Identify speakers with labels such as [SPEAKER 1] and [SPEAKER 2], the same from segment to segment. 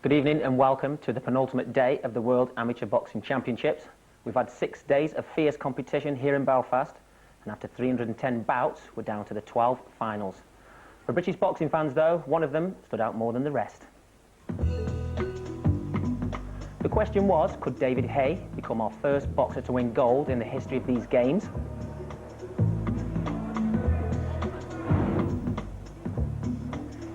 [SPEAKER 1] Good evening and welcome to the penultimate day of the World Amateur Boxing Championships. We've had 6 days of fierce competition here in Belfast, and after 310 bouts, we're down to the 12 finals. For British boxing fans though, one of them stood out more than the rest. The question was, could David Haye become our first boxer to win gold in the history of these games?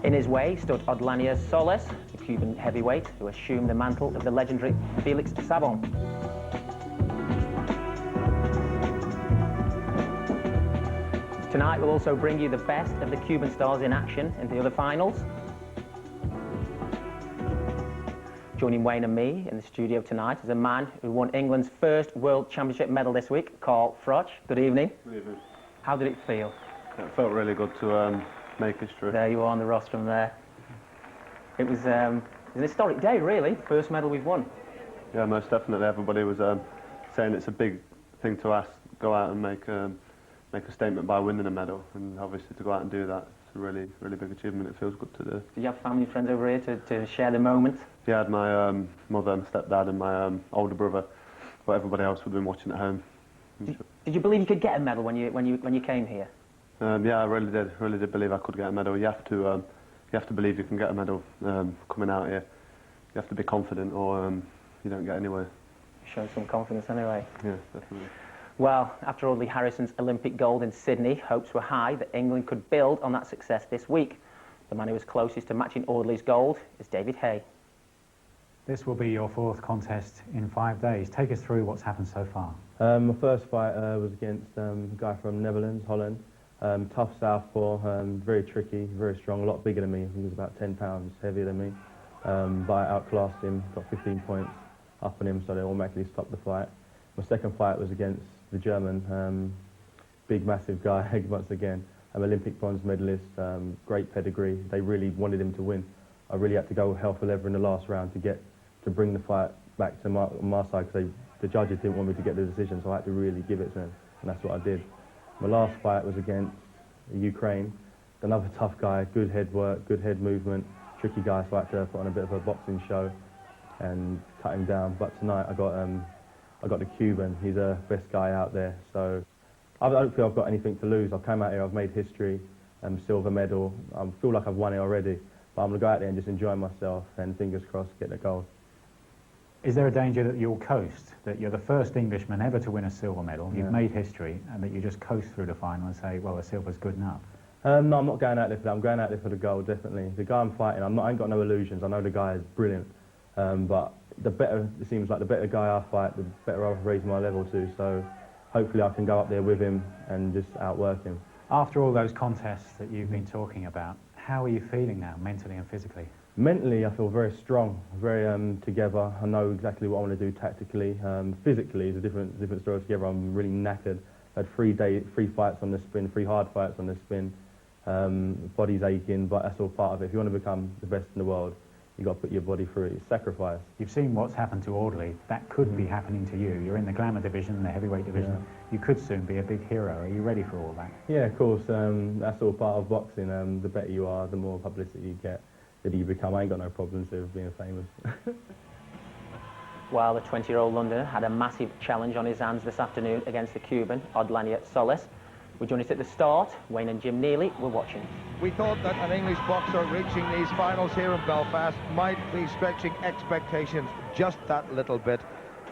[SPEAKER 1] In his way stood Odlanier Solis, the Cuban heavyweight who assumed the mantle of the legendary Felix Savon. Tonight we'll also bring you the best of the Cuban stars in action in the other finals. Joining Wayne and me in the studio tonight is a man who won England's first World Championship medal this week, Carl Froch. Good evening.
[SPEAKER 2] Good evening.
[SPEAKER 1] How did it feel?
[SPEAKER 2] It felt really good to make history.
[SPEAKER 1] There you are on the rostrum there. It was an historic day, really. First medal we've won.
[SPEAKER 2] Yeah, most definitely. Everybody was saying it's a big thing to go out and make a statement by winning a medal, and obviously to go out and do that, it's a really, really big achievement. It feels good to do.
[SPEAKER 1] Did you have family and friends over here to share the moment?
[SPEAKER 2] Yeah, I had my mother and stepdad and my older brother, but everybody else would have been watching at home.
[SPEAKER 1] Did you believe you could get a medal when you came here?
[SPEAKER 2] Yeah, I really did believe I could get a medal. You have to believe you can get a medal coming out here. You have to be confident, or you don't get anywhere.
[SPEAKER 1] Show some confidence anyway.
[SPEAKER 2] Yeah, definitely.
[SPEAKER 1] Well, after Audley Harrison's Olympic gold in Sydney, hopes were high that England could build on that success this week. The man who was closest to matching Audley's gold is David Haye.
[SPEAKER 3] This will be your 4th contest in 5 days. Take us through what's happened so far.
[SPEAKER 4] My first fight was against a guy from Netherlands, Holland. Tough southpaw, very tricky, very strong, a lot bigger than me. He was about 10 pounds heavier than me. But I outclassed him, got 15 points up on him, so they automatically stopped the fight. My second fight was against the German, big, massive guy, once again. Olympic bronze medalist, great pedigree. They really wanted him to win. I really had to go hell for leather in the last round to bring the fight back to my side, because the judges didn't want me to get the decision, so I had to really give it to him, and that's what I did. My last fight was against Ukraine, another tough guy, good head work, good head movement, tricky guy, so I had to put on a bit of a boxing show and cut him down. But tonight I got the Cuban. He's the best guy out there, so I don't feel I've got anything to lose. I've come out here, I've made history, silver medal. I feel like I've won it already, but I'm going to go out there and just enjoy myself and fingers crossed get the gold.
[SPEAKER 3] Is there a danger that you'll coast, that you're the first Englishman ever to win a silver medal, you've made history, and that you just coast through the final and say, well, the silver's good enough?
[SPEAKER 4] No, I'm not going out there for that. I'm going out there for the gold, definitely. The guy I'm fighting, I ain't got no illusions. I know the guy is brilliant, but it seems like the better guy I fight, the better I've raised my level to, so hopefully I can go up there with him and just outwork him.
[SPEAKER 3] After all those contests that you've been talking about, how are you feeling now, mentally and physically?
[SPEAKER 4] Mentally, I feel very strong, very together. I know exactly what I want to do tactically. Physically, it's a different story altogether. I'm really knackered. I had 3 fights on the spin, 3 hard fights on the spin. Body's aching, but that's all part of it. If you want to become the best in the world, you've got to put your body through it. It's sacrifice.
[SPEAKER 3] You've seen what's happened to Audley. That could be happening to you. You're in the glamour division, the heavyweight division. Yeah. You could soon be a big hero. Are you ready for all that? Yeah,
[SPEAKER 4] of course. That's all part of boxing. The better you are, the more publicity you get. That you become. I ain't got no problems with being famous.
[SPEAKER 1] Well, the 20-year-old Londoner had a massive challenge on his hands this afternoon against the Cuban, Odlanier Solis. We joined us at the start. Wayne and Jim Neely were watching.
[SPEAKER 5] We thought that an English boxer reaching these finals here in Belfast might be stretching expectations just that little bit.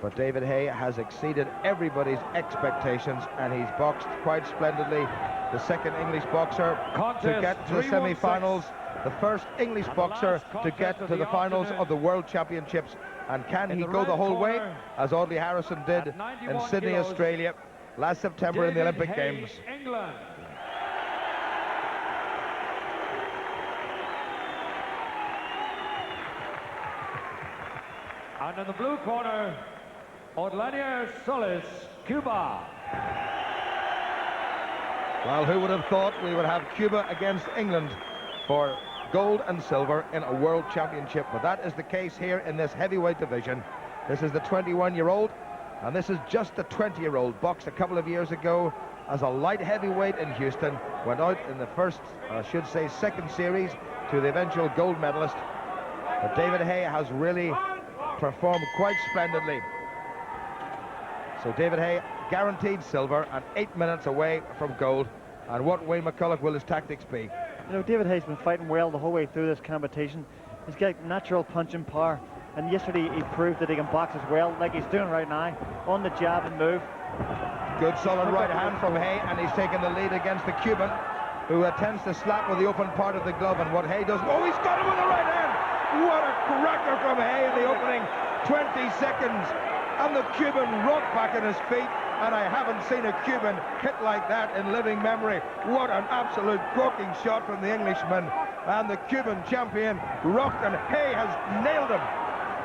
[SPEAKER 5] But David Haye has exceeded everybody's expectations, and he's boxed quite splendidly. The second English boxer to get to the semi-finals, the first English boxer to get to the finals of the World Championships. And can he go the whole way, as Audley Harrison did in Sydney, Australia, last September in the Olympic Games?
[SPEAKER 6] England. And in the blue corner, Odlanier Solis, Cuba.
[SPEAKER 5] Well, who would have thought we would have Cuba against England for gold and silver in a world championship? But that is the case here in this heavyweight division. This is the 21-year-old, and this is just the 20-year-old, boxed a couple of years ago as a light heavyweight in Houston, went out in the first, I should say, second series to the eventual gold medalist. But David Haye has really performed quite splendidly. So David Haye guaranteed silver and 8 minutes away from gold. And what Wayne McCulloch will his tactics be?
[SPEAKER 7] You know, David Haye's been fighting well the whole way through this competition. He's got natural punching power, and yesterday he proved that he can box as well, like he's doing right now, on the jab and move.
[SPEAKER 5] Good solid right hand from Haye, and he's taken the lead against the Cuban, who tends to slap with the open part of the glove. And what Haye does, oh, he's got him with the right hand! What a cracker from Haye in the opening 20 seconds. And the Cuban rocked back in his feet, and I haven't seen a Cuban hit like that in living memory. What an absolute corking shot from the Englishman. And the Cuban champion rocked, and Haye has nailed him.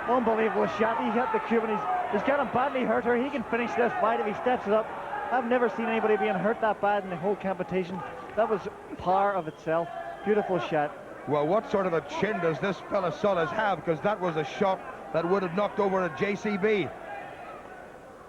[SPEAKER 7] Unbelievable shot. He hit the Cuban. He's got him badly hurt here. He can finish this fight if he steps it up. I've never seen anybody being hurt that bad in the whole competition. That was power of itself. Beautiful shot.
[SPEAKER 5] Well, what sort of a chin does this fella Solis have? Because that was a shot that would have knocked over a JCB.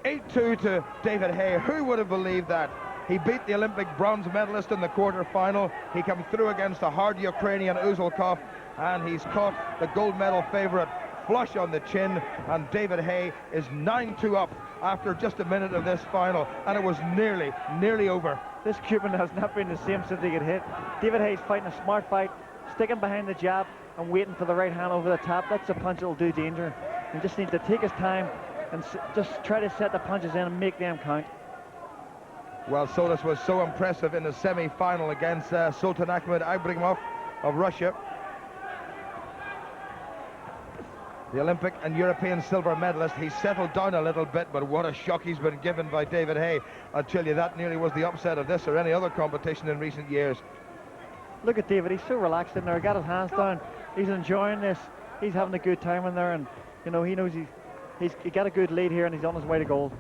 [SPEAKER 5] 8-2 to David Haye. Who would have believed that? He beat the Olympic bronze medalist in the quarter-final. He came through against the hard Ukrainian Uzulkov, and he's caught the gold medal favourite flush on the chin, and David Haye is 9-2 up after just a minute of this final, and it was nearly over.
[SPEAKER 7] This Cuban has not been the same since he got hit. David Haye's fighting a smart fight, sticking behind the jab and waiting for the right hand over the top. That's a punch that will do danger. He just needs to take his time and just try to set the punches in and make them count.
[SPEAKER 5] Well, Solis was so impressive in the semi-final against Sultan Ahmed Ibragimov of Russia. The Olympic and European silver medalist. He's settled down a little bit, but what a shock he's been given by David Haye. I'll tell you, that nearly was the upset of this or any other competition in recent years.
[SPEAKER 7] Look at David, he's so relaxed in there. He got his hands down. He's enjoying this. He's having a good time in there, and you know, he knows he got a good lead here, and he's on his way to gold.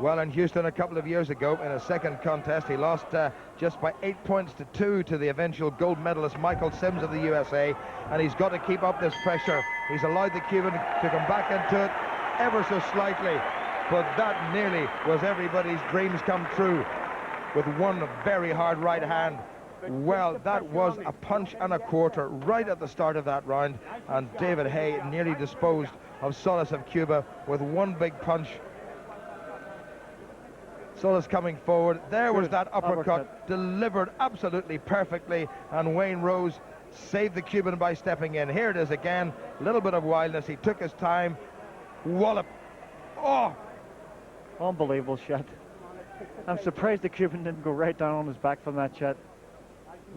[SPEAKER 5] Well, in Houston a couple of years ago, in a second contest, he lost just by 8 points to 2 to the eventual gold medalist Michael Sims of the USA, and he's got to keep up this pressure. He's allowed the Cuban to come back into it ever so slightly, but that nearly was everybody's dreams come true with one very hard right hand. Well, that was a punch and a quarter right at the start of that round, and David Haye nearly disposed of Solis of Cuba with one big punch. Solis coming forward. There was that uppercut, delivered absolutely perfectly, and Wayne Rose saved the Cuban by stepping in. Here it is again, a little bit of wildness. He took his time. Wallop. Oh!
[SPEAKER 7] Unbelievable shot. I'm surprised the Cuban didn't go right down on his back from that shot.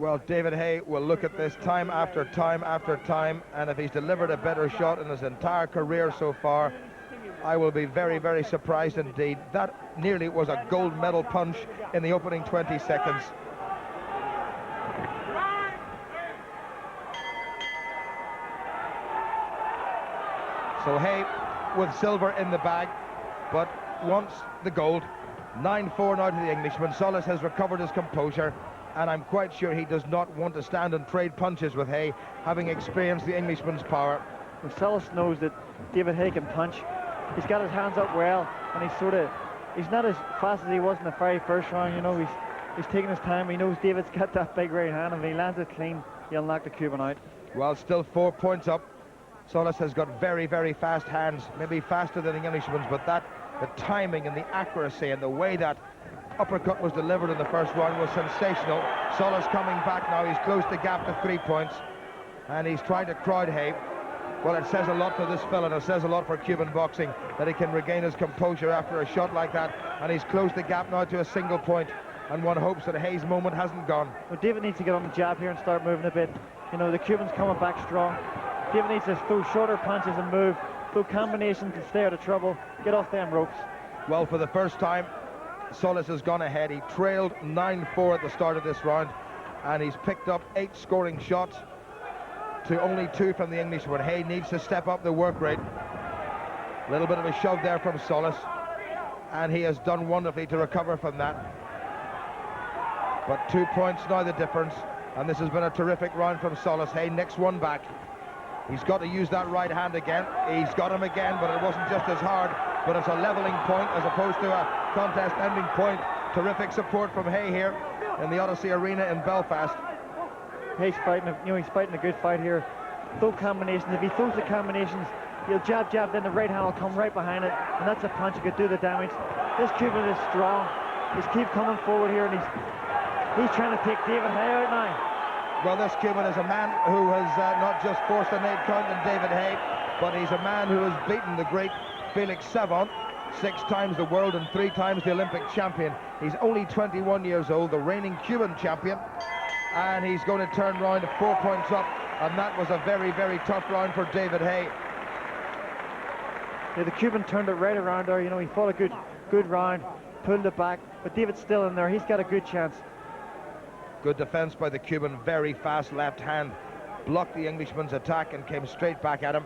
[SPEAKER 5] Well, David Haye will look at this time after time after time, and if he's delivered a better shot in his entire career so far, I will be very, very surprised indeed. That nearly was a gold medal punch in the opening 20 seconds. So Haye with silver in the bag, but wants the gold. 9-4 now to the Englishman. Solis has recovered his composure, and I'm quite sure he does not want to stand and trade punches with Haye, having experienced the Englishman's power.
[SPEAKER 7] And Solis knows that David Haye can punch. He's got his hands up well, and he's not as fast as he was in the very first round. You know, he's taking his time. He knows David's got that big right hand, and if he lands it clean, he'll knock the Cuban out.
[SPEAKER 5] Well, still 4 points up. Solis has got very, very fast hands, maybe faster than the Englishman's, but the timing and the accuracy and the way that uppercut was delivered in the first round was sensational. Solis coming back now. He's closed the gap to 3 points, and he's trying to crowd Haye. Well, it says a lot for this fella, and it says a lot for Cuban boxing that he can regain his composure after a shot like that, and he's closed the gap now to a single point, and one hopes that Haye's moment hasn't gone.
[SPEAKER 7] Well, David needs to get on the jab here and start moving a bit. You know, the Cuban's coming back strong. David needs to throw shorter punches and move, throw combinations and stay out of trouble, get off them ropes.
[SPEAKER 5] Well, for the first time, Solis has gone ahead. He trailed 9-4 at the start of this round, and he's picked up 8 scoring shots to only 2 from the Englishman. Haye needs to step up the work rate. A little bit of a shove there from Solis, and he has done wonderfully to recover from that. But 2 points now the difference, and this has been a terrific round from Solis. Haye nicks one back. He's got to use that right hand again. He's got him again, but it wasn't just as hard, but it's a leveling point as opposed to a contest ending point. Terrific support from Haye here in the Odyssey Arena in Belfast.
[SPEAKER 7] Haye's fighting, he's fighting a good fight here. throw combinations. If he throws the combinations, he'll jab, then the right hand will come right behind it, and that's a punch that could do the damage. This Cuban is strong. He's keep coming forward here, and he's trying to take David Haye out now.
[SPEAKER 5] Well, this Cuban is a man who has not just forced an 8 count in David Haye, but he's a man who has beaten the great Felix Savant, 6 times the world and 3 times the Olympic champion. He's only 21 years old, the reigning Cuban champion, and he's going to turn round 4 points up, and that was a very, very tough round for David Haye.
[SPEAKER 7] Yeah, the Cuban turned it right around there. You know, he fought a good round, pulled it back, but David's still in there. He's got a good chance.
[SPEAKER 5] Good defense by the Cuban, very fast left hand. Blocked the Englishman's attack and came straight back at him.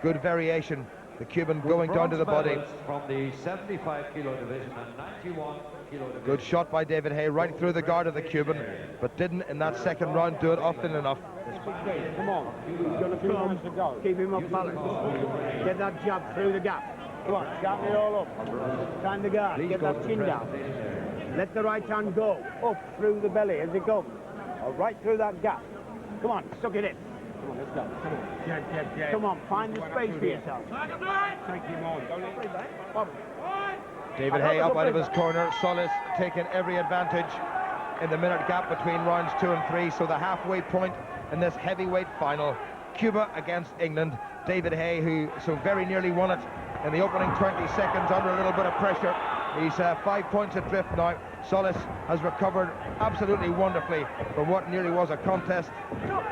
[SPEAKER 5] Good variation. The Cuban going down to the body.
[SPEAKER 6] From the 75 kilo division and 91 kilo division.
[SPEAKER 5] Good shot by David Haye right through the guard of the Cuban, but didn't in that second round do it often enough.
[SPEAKER 8] Come on, he's got a few minutes to go. Keep him up balanced. Get that jab through the gap. Come on, sharpen it all up. Time the guard, get that chin down. Let the right hand go up through the belly as it comes. Or right through that gap. Come on, suck it in. Come on, let's go. Come on. Come on, find the space for yourself. Take him on. Don't let him back.
[SPEAKER 5] David Haye up out of his corner. Solis taking every advantage in the minute gap between rounds 2 and 3. So the halfway point in this heavyweight final. Cuba against England. David Haye, who so very nearly won it in the opening 20 seconds under a little bit of pressure. He's 5 points adrift now. Solis has recovered absolutely wonderfully from what nearly was a contest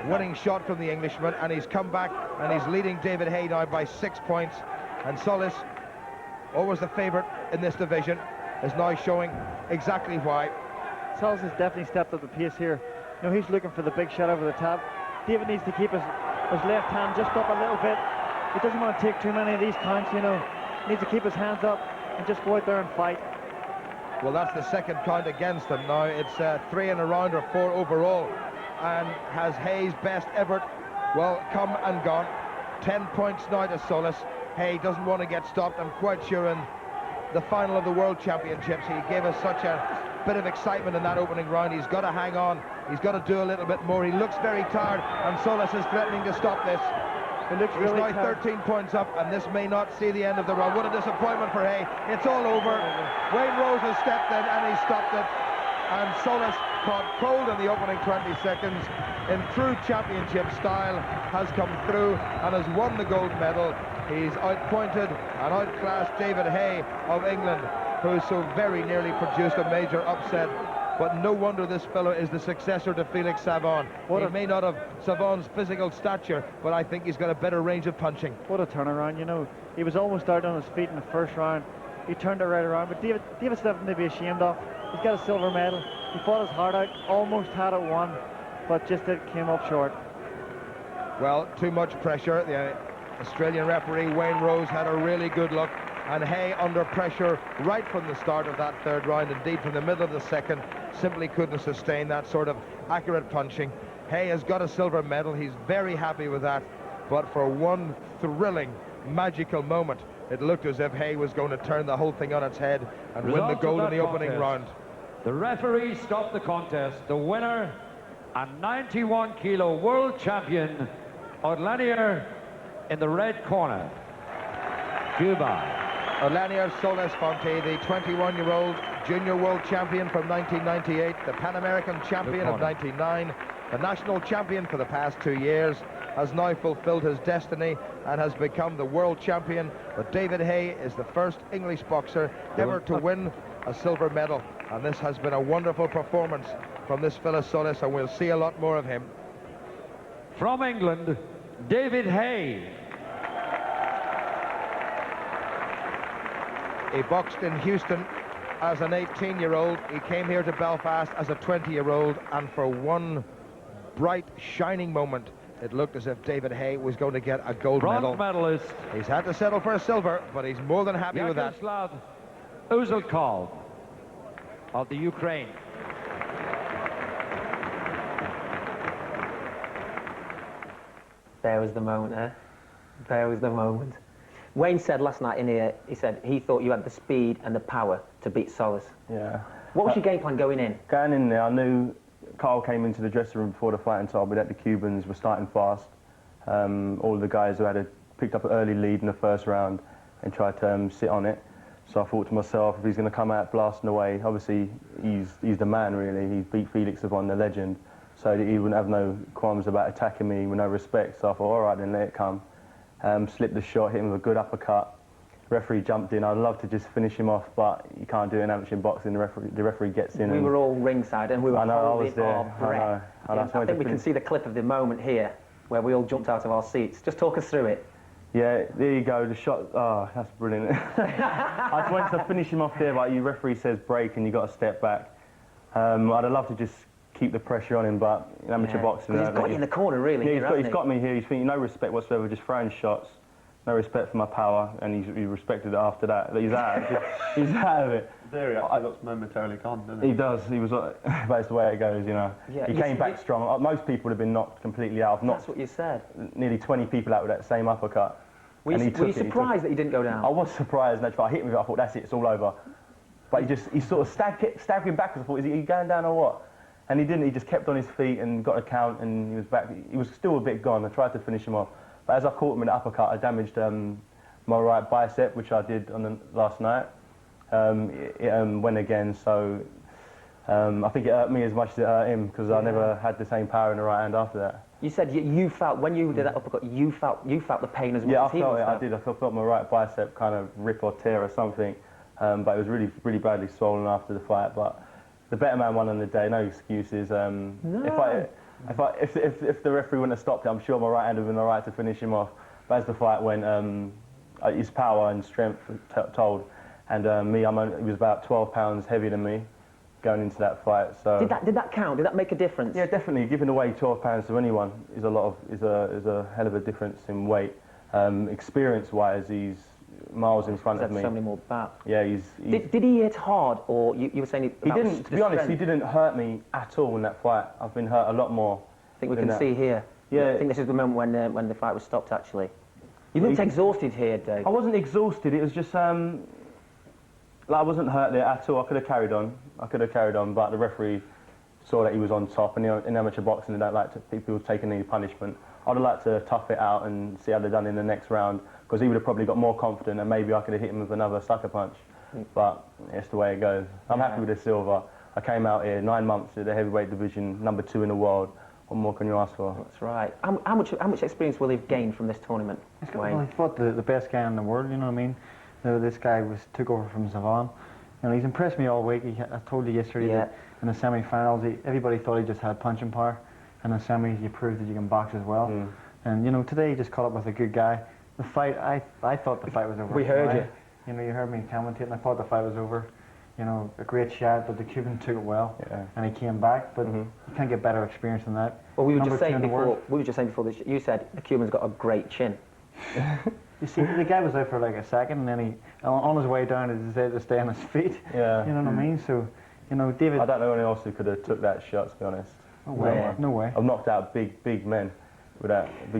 [SPEAKER 5] winning shot from the Englishman, and he's come back and he's leading David Haye now by 6 points. And Solis, always the favourite in this division, is now showing exactly why.
[SPEAKER 7] Solis has definitely stepped up the pace here. You know, he's looking for the big shot over the top. David needs to keep his left hand just up a little bit. He doesn't want to take too many of these counts, you know. He needs to keep his hands up and just go out there and fight.
[SPEAKER 5] Well, that's the second count against him now. It's 3 in a round or 4 overall. And has Haye's best effort, well, come and gone. 10 points now to Solis. Haye doesn't want to get stopped. I'm quite sure in the final of the World Championships he gave us such a bit of excitement in that opening round. He's got to hang on. He's got to do a little bit more. He looks very tired, and Solis is threatening to stop this. He's now 13 points up, and this may not see the end of the round. What a disappointment for Haye. It's all over. Wayne Rose has stepped in, and he stopped it. And Solis, caught cold in the opening 20 seconds, in true championship style, has come through and has won the gold medal. He's outpointed and outclassed David Haye of England, who so very nearly produced a major upset. But no wonder this fellow is the successor to Felix Savant. He may not have Savant's physical stature, but I think he's got a better range of punching.
[SPEAKER 7] What a turnaround, you know. He was almost out on his feet in the first round. He turned it right around, but David's nothing to be ashamed of. He's got a silver medal. He fought his heart out, almost had it won, but just it came up short.
[SPEAKER 5] Well, too much pressure. The Australian referee, Wayne Rose, had a really good look. And Haye, under pressure right from the start of that third round, indeed from the middle of the second, simply couldn't sustain that sort of accurate punching. Haye has got a silver medal. He's very happy with that. But for one thrilling, magical moment, it looked as if Haye was going to turn the whole thing on its head and win the gold in the opening round.
[SPEAKER 6] The referee stopped the contest. The winner, a 91 kilo world champion, Odlanier, in the red corner, Cuba.
[SPEAKER 5] Odlanier Solis, the 21-year-old junior world champion from 1998, the Pan American champion of 99, the national champion for the past 2 years, has now fulfilled his destiny and has become the world champion. But David Haye is the first English boxer ever to win a silver medal, and this has been a wonderful performance from this fella Solis, and we'll see a lot more of him.
[SPEAKER 6] From England, David Haye.
[SPEAKER 5] He boxed in Houston as an 18-year-old. He came here to Belfast as a 20-year-old, and for one bright, shining moment, it looked as if David Haye was going to get a gold medal.
[SPEAKER 6] Medalist.
[SPEAKER 5] He's had to settle for a silver, but he's more than happy with that.
[SPEAKER 6] Uzalkov of the Ukraine.
[SPEAKER 1] There was the moment, eh? There was the moment. Wayne said last night in here, he said he thought you had the speed and the power to beat Solis.
[SPEAKER 4] Yeah.
[SPEAKER 1] What was your game plan going in?
[SPEAKER 4] Going in there, I knew Carl came into the dressing room before the fight and told me that the Cubans were starting fast. all the guys who picked up an early lead in the first round and tried to sit on it. So I thought to myself, if he's going to come out blasting away, obviously he's the man really. He's beat Felix Savon, the legend, so that he wouldn't have no qualms about attacking me with no respect. So I thought, all right, then let it come. Slipped the shot, hit him with a good uppercut. Referee jumped in. I'd love to just finish him off, but you can't do it in amateur boxing. The referee gets in.
[SPEAKER 1] We were all ringside and we were holding
[SPEAKER 4] I was there.
[SPEAKER 1] our breath. I think we can see the clip of the moment here where we all jumped out of our seats. Just talk us through it.
[SPEAKER 4] Yeah, there you go, the shot, oh, that's brilliant. I just wanted to finish him off there, but your referee says break and you got to step back. I'd have loved to just keep the pressure on him, but in amateur boxing...
[SPEAKER 1] Because he's got you in the corner, really.
[SPEAKER 4] Yeah, he's got me here. He's thinking no respect whatsoever, just throwing shots, no respect for my power, and he respected it after that. He's out of it. He's out of it.
[SPEAKER 2] There he actually looks momentarily gone, doesn't he?
[SPEAKER 4] He does. He was like, that's the way it goes, you know.
[SPEAKER 1] Yeah,
[SPEAKER 4] he came back strong. Most people would have been knocked completely out.
[SPEAKER 1] That's what you said.
[SPEAKER 4] Nearly 20 people out with that same uppercut.
[SPEAKER 1] Were you surprised that he didn't go down?
[SPEAKER 4] I was surprised, and I hit him with it. I thought, that's it, it's all over. But he sort of stabbed him backwards. I thought, is he going down or what? And he didn't. He just kept on his feet and got a count, and he was back. He was still a bit gone. I tried to finish him off, but as I caught him in the uppercut, I damaged my right bicep, which I did on the last night. It went again, so I think it hurt me as much as it hurt him, because I never had the same power in the right hand after that.
[SPEAKER 1] You said you felt, when you did that uppercut, you felt the pain as much as he was.
[SPEAKER 4] Yeah, I did. I felt my right bicep kind of rip or tear or something, but it was really, really badly swollen after the fight. But the better man won on the day, no excuses.
[SPEAKER 1] No.
[SPEAKER 4] If the referee wouldn't have stopped it, I'm sure my right hand would have been all right to finish him off. But as the fight went, his power and strength told. And he was about 12 pounds heavier than me going into that fight. So
[SPEAKER 1] did that count? Did that make a difference?
[SPEAKER 4] Yeah, definitely. Giving away 12 pounds to anyone is a hell of a difference in weight. Experience-wise, he's miles in front of me.
[SPEAKER 1] So many more bouts.
[SPEAKER 4] Yeah,
[SPEAKER 1] Did he hit hard, or you were saying
[SPEAKER 4] he didn't? To be honest, he didn't hurt me at all in that fight. I've been hurt a lot more.
[SPEAKER 1] I think we can see here.
[SPEAKER 4] Yeah.
[SPEAKER 1] I think this is the moment when the fight was stopped. Actually, you looked exhausted here, Dave.
[SPEAKER 4] I wasn't exhausted. It was just I wasn't hurt there at all. I could have carried on. But the referee saw that he was on top, and in amateur boxing they don't like people taking any punishment. I'd have liked to tough it out and see how they'd done in the next round, because he would have probably got more confident, and maybe I could have hit him with another sucker punch. But it's the way it goes. I'm happy with the silver. I came out here 9 months in the heavyweight division, #2 in the world. What more can you ask for?
[SPEAKER 1] That's right. How much experience will he have gained from this tournament?
[SPEAKER 7] Well, he fought the best guy in the world, you know what I mean? This guy took over from Savon. You know, he's impressed me all week. I told you yesterday that in the semi-finals, everybody thought he just had punching power. And in the semis, you proved that you can box as well. And you know, today he just caught up with a good guy. The fight, I thought the fight was over.
[SPEAKER 1] We heard you.
[SPEAKER 7] You know, you heard me commentating. I thought the fight was over. You know, a great shot, but the Cuban took it well, and he came back. But you can't get better experience than that.
[SPEAKER 1] Well, we were just saying before this. You said the Cuban's got a great chin.
[SPEAKER 7] You see, the guy was out for like a second, and then he, on his way down, he decided to stay on his feet.
[SPEAKER 4] Yeah.
[SPEAKER 7] You know what I mean? So, you know, David...
[SPEAKER 4] I don't know anyone else who could have took that shot, to be honest.
[SPEAKER 7] No way. No way.
[SPEAKER 4] I've knocked out big men, big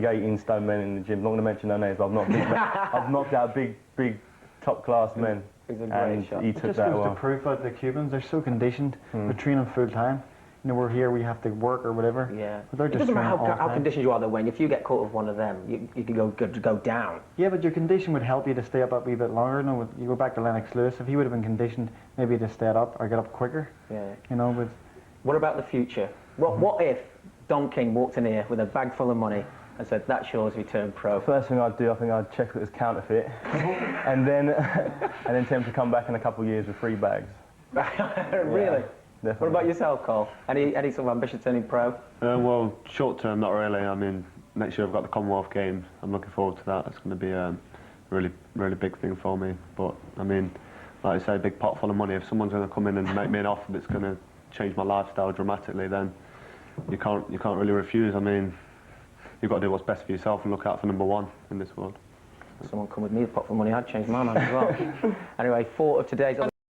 [SPEAKER 4] 18-stone men in the gym. Not going to mention their names, but I've knocked big men. I've knocked out big top-class men.
[SPEAKER 1] It was a great shot.
[SPEAKER 4] He took
[SPEAKER 7] it just
[SPEAKER 4] that
[SPEAKER 7] goes
[SPEAKER 4] well.
[SPEAKER 7] to prove that the Cubans, they're so conditioned. They're training full-time. You know, we're here, we have to work or whatever.
[SPEAKER 1] Yeah.
[SPEAKER 7] But they're
[SPEAKER 1] it
[SPEAKER 7] just
[SPEAKER 1] doesn't matter
[SPEAKER 7] training
[SPEAKER 1] how conditioned you are, though, Wayne. If you get caught with one of them, you can go down.
[SPEAKER 7] Yeah, but your condition would help you to stay up a wee bit longer. You know, you go back to Lennox Lewis, if he would have been conditioned, maybe to stay up or get up quicker.
[SPEAKER 1] Yeah.
[SPEAKER 7] You know, but...
[SPEAKER 1] What about the future? What if Don King walked in here with a bag full of money and said, that's yours, we turn pro?
[SPEAKER 4] First thing I'd do, I think I'd check if it was counterfeit, and then tell him to come back in a couple of years with 3 bags.
[SPEAKER 1] Really?
[SPEAKER 4] Yeah,
[SPEAKER 1] what about yourself, Carl? Any sort of ambition turning pro?
[SPEAKER 2] Well, short term, not really. I mean, next year I've got the Commonwealth Games. I'm looking forward to that. It's going to be a really big thing for me. But I mean, like I say, big pot full of money. If someone's going to come in and make me an offer that's going to change my lifestyle dramatically, then you can't really refuse. I mean, you've got to do what's best for yourself and look out for #1 in this world.
[SPEAKER 1] Someone come with me, a pot full of money, I'd change my mind as well. Anyway, 4 of today's